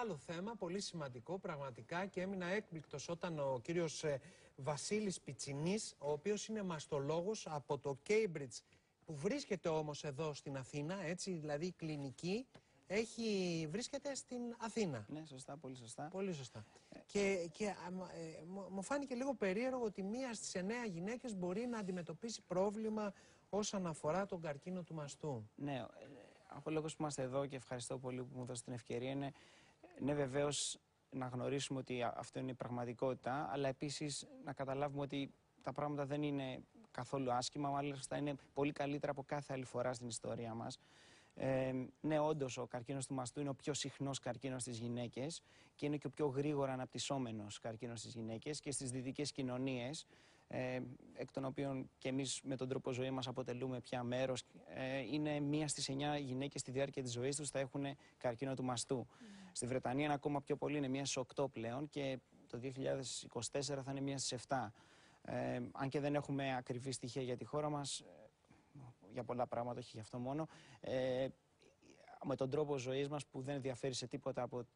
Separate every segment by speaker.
Speaker 1: άλλο θέμα, πολύ σημαντικό πραγματικά, και έμεινα έκπληκτος όταν ο κύριος Βασίλης Πιτσινής, ο οποίος είναι μαστολόγος από το Cambridge, που βρίσκεται όμως εδώ στην Αθήνα, έτσι, δηλαδή κλινική, βρίσκεται στην Αθήνα.
Speaker 2: Ναι, σωστά, πολύ σωστά.
Speaker 1: Πολύ σωστά. Μου φάνηκε λίγο περίεργο ότι μία στις 9 γυναίκες μπορεί να αντιμετωπίσει πρόβλημα όσον αφορά τον καρκίνο του μαστού.
Speaker 2: Ναι, ο λόγος που είμαστε εδώ, και ευχαριστώ πολύ που μου δώσετε την ευκαιρία, είναι βεβαίως να γνωρίσουμε ότι αυτό είναι η πραγματικότητα, αλλά επίσης να καταλάβουμε ότι τα πράγματα δεν είναι καθόλου άσχημα, μάλιστα είναι πολύ καλύτερα από κάθε άλλη φορά στην ιστορία μας. Ναι, όντως ο καρκίνος του μαστού είναι ο πιο συχνός καρκίνος στις γυναίκες και είναι και ο πιο γρήγορα αναπτυσσόμενος καρκίνος στις γυναίκες και στις δυτικές κοινωνίες, εκ των οποίων και εμείς με τον τρόπο ζωή μας αποτελούμε πια μέρος. Είναι 1 στις 9 γυναίκες στη διάρκεια της ζωής τους θα έχουν καρκίνο του μαστού. Στη Βρετανία είναι ακόμα πιο πολύ, είναι 1 στις 8 πλέον, και το 2024 θα είναι 1 στις 7. Αν και δεν έχουμε ακριβή στοιχεία για τη χώρα μας, για πολλά πράγματα, όχι γι' αυτό μόνο, με τον τρόπο ζωής μας που δεν διαφέρει σε τίποτα από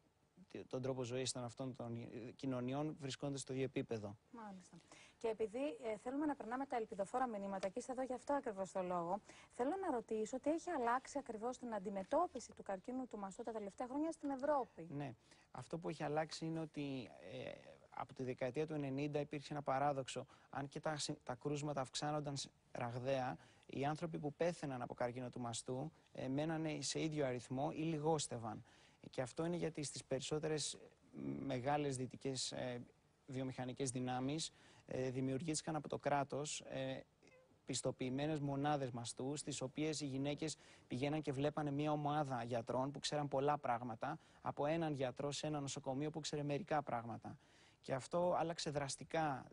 Speaker 2: τον τρόπο ζωής των αυτών των κοινωνιών, βρισκόνται στο ίδιο επίπεδο.
Speaker 3: Μάλιστα. Και επειδή θέλουμε να περνάμε τα ελπιδοφόρα μηνύματα, και είστε εδώ γι' αυτό ακριβώς το λόγο, θέλω να ρωτήσω τι έχει αλλάξει ακριβώς την αντιμετώπιση του καρκίνου του μαστού τα τελευταία χρόνια στην Ευρώπη.
Speaker 2: Ναι. Αυτό που έχει αλλάξει είναι ότι από τη δεκαετία του 90 υπήρξε ένα παράδοξο. Αν και τα κρούσματα αυξάνονταν ραγδαία, οι άνθρωποι που πέθαιναν από καρκίνο του μαστού μένανε σε ίδιο αριθμό ή λιγόστευαν. Και αυτό είναι γιατί στις περισσότερες μεγάλες δυτικές βιομηχανικές δυνάμεις δημιουργήθηκαν από το κράτος πιστοποιημένες μονάδες μαστού, στις οποίες οι γυναίκες πηγαίναν και βλέπανε μια ομάδα γιατρών που ξέραν πολλά πράγματα, από έναν γιατρό σε ένα νοσοκομείο που ξέρε μερικά πράγματα. Και αυτό άλλαξε δραστικά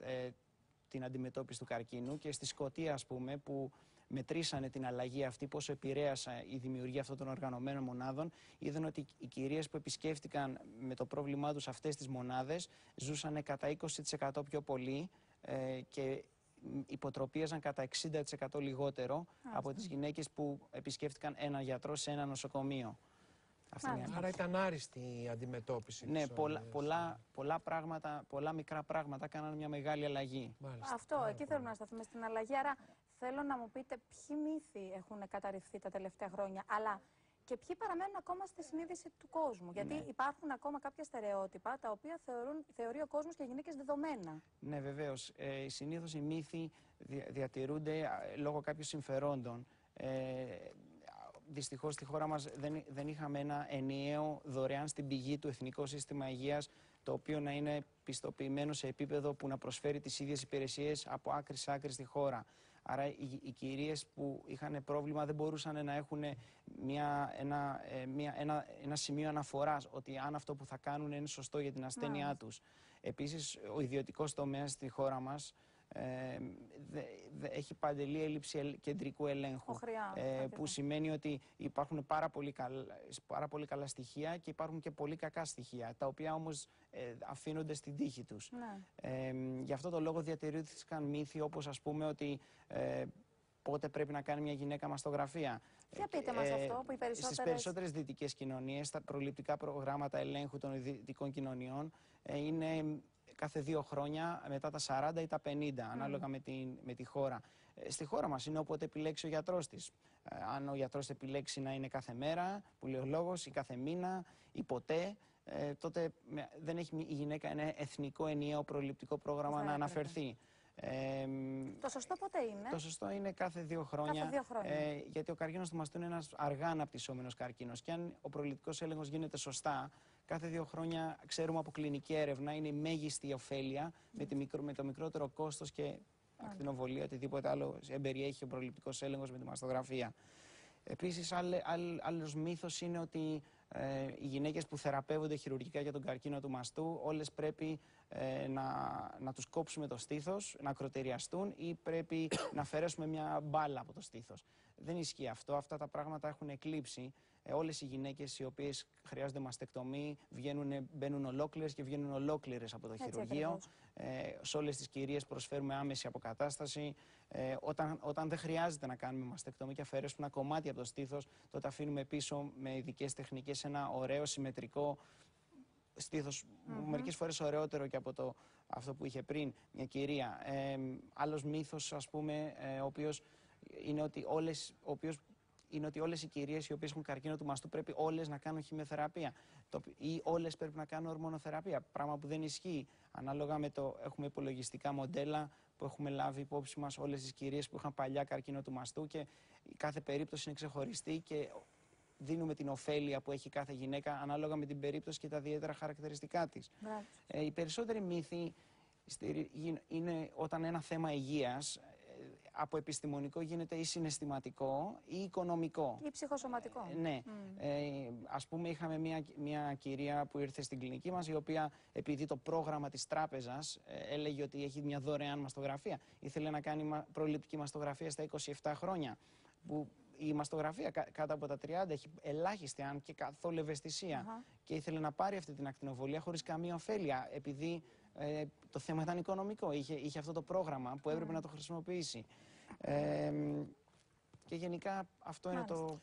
Speaker 2: την αντιμετώπιση του καρκίνου, και στη Σκωτία, ας πούμε, που μετρήσανε την αλλαγή αυτή, πόσο επηρέασε η δημιουργία αυτών των οργανωμένων μονάδων, είδαν ότι οι κυρίες που επισκέφτηκαν με το πρόβλημά τους αυτές τις μονάδες ζούσαν κατά 20% πιο πολύ και υποτροπίαζαν κατά 60% λιγότερο από τις γυναίκες που επισκέφτηκαν έναν γιατρό σε ένα νοσοκομείο.
Speaker 1: Άρα ήταν άριστη η αντιμετώπιση.
Speaker 2: Ναι, πολλά πράγματα, πολλά μικρά πράγματα κάνανε μια μεγάλη αλλαγή.
Speaker 1: Μάλιστα.
Speaker 3: Αυτό, εκεί θέλουμε να σταθούμε, στην αλλαγή. Άρα θέλω να μου πείτε ποιοι μύθοι έχουν καταρριφθεί τα τελευταία χρόνια, αλλά και ποιοι παραμένουν ακόμα στη συνείδηση του κόσμου. Γιατί υπάρχουν ακόμα κάποια στερεότυπα τα οποία θεωρεί ο κόσμος και οι γυναίκες δεδομένα.
Speaker 2: Ναι, βεβαίως. Συνήθως οι μύθοι διατηρούνται λόγω κάποιων συμφερόντων. Δυστυχώς στη χώρα μας δεν είχαμε ένα ενιαίο δωρεάν στην πηγή του Εθνικό Σύστημα Υγείας, το οποίο να είναι πιστοποιημένο σε επίπεδο που να προσφέρει τις ίδιες υπηρεσίες από άκρη σε άκρη στη χώρα. Άρα οι κυρίες που είχαν πρόβλημα δεν μπορούσαν να έχουν ένα σημείο αναφοράς ότι αν αυτό που θα κάνουν είναι σωστό για την ασθένειά τους. Επίσης, ο ιδιωτικός τομέας στη χώρα μας έχει παντελή έλλειψη κεντρικού ελέγχου, που σημαίνει ότι υπάρχουν πάρα πολύ καλά στοιχεία και υπάρχουν και πολύ κακά στοιχεία, τα οποία όμως αφήνονται στην τύχη τους. Γι' αυτό το λόγο διατηρήθηκαν μύθοι όπως, ας πούμε, ότι πότε πρέπει να κάνει μια γυναίκα μαστογραφία.
Speaker 3: Για πείτε μας αυτό, που οι περισσότερες...
Speaker 2: Στις περισσότερες δυτικές κοινωνίες, τα προληπτικά προγράμματα ελέγχου των δυτικών κοινωνιών είναι κάθε 2 χρόνια, μετά τα 40 ή τα 50, ανάλογα με τη χώρα. Στη χώρα μας είναι όποτε επιλέξει ο γιατρός της. Αν ο γιατρός επιλέξει να είναι κάθε μέρα, που λέει ο λόγος, ή κάθε μήνα, ή ποτέ, τότε δεν έχει η γυναίκα ένα εθνικό ενιαίο προληπτικό πρόγραμμα να αναφερθεί.
Speaker 3: Το σωστό πότε είναι?
Speaker 2: Το σωστό είναι κάθε 2 χρόνια. Γιατί ο καρκίνος του μαστού είναι ένας αργά αναπτυσσόμενος καρκίνος. Και αν ο προληπτικός έλεγχος γίνεται σωστά, κάθε 2 χρόνια ξέρουμε από κλινική έρευνα είναι η μέγιστη ωφέλεια με το μικρότερο κόστος και ακτινοβολία, οτιδήποτε άλλο εμπεριέχει ο προληπτικός έλεγχος με τη μαστογραφία. Επίσης, άλλος μύθος είναι ότι οι γυναίκες που θεραπεύονται χειρουργικά για τον καρκίνο του μαστού, όλες πρέπει να τους κόψουμε το στήθος, να ακροτεριαστούν, ή πρέπει να αφαιρέσουμε μια μπάλα από το στήθος. Δεν ισχύει αυτό. Αυτά τα πράγματα έχουν εκλείψει. Όλες οι γυναίκες οι οποίες χρειάζονται μαστεκτομή μπαίνουν ολόκληρες και βγαίνουν ολόκληρες από το χειρουργείο. Σε όλες τις κυρίες προσφέρουμε άμεση αποκατάσταση. Όταν δεν χρειάζεται να κάνουμε μαστεκτομή και αφαιρέσουμε ένα κομμάτι από το στήθος, τότε αφήνουμε πίσω με ειδικές τεχνικές ένα ωραίο, συμμετρικό, στήθος μερικές φορές ωραιότερο και από αυτό που είχε πριν μια κυρία. Άλλος μύθος, ας πούμε, ο οποίος είναι ότι όλες οι κυρίες οι οποίες έχουν καρκίνο του μαστού πρέπει όλες να κάνουν χημειοθεραπεία ή όλες πρέπει να κάνουν ορμονοθεραπεία, πράγμα που δεν ισχύει. Ανάλογα με έχουμε υπολογιστικά μοντέλα που έχουμε λάβει υπόψη μας όλες τις κυρίες που είχαν παλιά καρκίνο του μαστού και κάθε περίπτωση είναι ξεχωριστή και δίνουμε την ωφέλεια που έχει κάθε γυναίκα ανάλογα με την περίπτωση και τα ιδιαίτερα χαρακτηριστικά της. Οι περισσότεροι μύθοι είναι όταν ένα θέμα υγείας από επιστημονικό γίνεται ή συναισθηματικό ή οικονομικό.
Speaker 3: Ή ψυχοσωματικό.
Speaker 2: Ναι. Ας πούμε είχαμε μια κυρία που ήρθε στην κλινική μας η οποία επειδή το πρόγραμμα της τράπεζας έλεγε ότι έχει μια δωρεάν μαστογραφία, ήθελε να κάνει προληπτική μαστογραφία στα 27 χρόνια. Που η μαστογραφία κάτω από τα 30 έχει ελάχιστη αν και καθόλου ευαισθησία και ήθελε να πάρει αυτή την ακτινοβολία χωρίς καμία ωφέλεια επειδή το θέμα ήταν οικονομικό, είχε αυτό το πρόγραμμα που έπρεπε να το χρησιμοποιήσει. Και γενικά αυτό είναι το...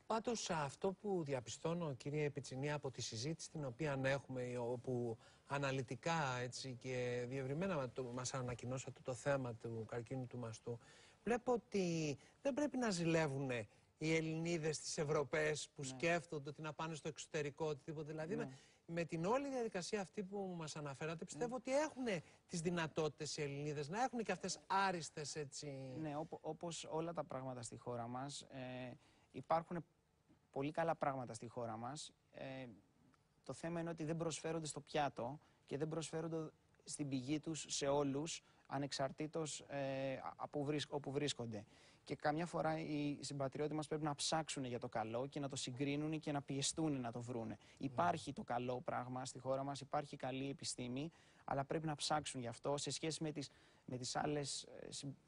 Speaker 1: Πάντως αυτό που διαπιστώνω, κύριε Πιτσινή, από τη συζήτηση την οποία έχουμε, όπου αναλυτικά έτσι, και διευρυμένα μας ανακοινώσατε το θέμα του καρκίνου του μαστού, βλέπω ότι δεν πρέπει να ζηλεύουν οι Ελληνίδες τις Ευρωπαίες που σκέφτονται ότι να πάνε στο εξωτερικό, οτιδήποτε. Δηλαδή με την όλη διαδικασία αυτή που μας αναφέρατε, πιστεύω ότι έχουν τις δυνατότητες οι Ελληνίδες να έχουν και αυτές άριστες έτσι...
Speaker 2: Ναι, όπως όλα τα πράγματα στη χώρα μας, υπάρχουν πολύ καλά πράγματα στη χώρα μας. Το θέμα είναι ότι δεν προσφέρονται στο πιάτο και δεν προσφέρονται στην πηγή τους σε όλους, ανεξαρτήτως όπου βρίσκονται. Και καμιά φορά οι συμπατριώτες μας πρέπει να ψάξουν για το καλό και να το συγκρίνουν και να πιεστούν να το βρούνε. Υπάρχει το καλό πράγμα στη χώρα μας, υπάρχει καλή επιστήμη, αλλά πρέπει να ψάξουν γι' αυτό σε σχέση με τις άλλες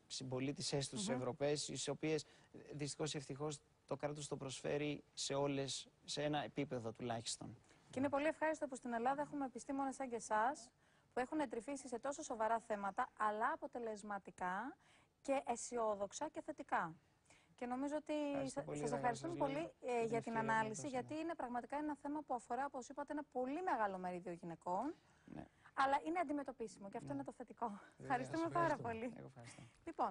Speaker 2: συμπολίτησές τους Ευρωπαίες, τις οποίες δυστυχώς ή ευτυχώς το κράτος το προσφέρει σε όλες, σε ένα επίπεδο τουλάχιστον.
Speaker 3: Και είναι πολύ ευχάριστο που στην Ελλάδα έχουμε επιστήμονες σαν και εσάς, που έχουν εντρυφήσει σε τόσο σοβαρά θέματα, αλλά αποτελεσματικά και αισιόδοξα και θετικά. Και νομίζω ότι σας ευχαριστούμε πολύ για την ανάλυση, γιατί είναι πραγματικά ένα θέμα που αφορά, όπως είπατε, ένα πολύ μεγάλο μερίδιο γυναικών. Αλλά είναι αντιμετωπίσιμο και αυτό είναι το θετικό. Ευχαριστούμε πάρα πολύ.
Speaker 2: Εγώ ευχαριστώ.
Speaker 3: Λοιπόν,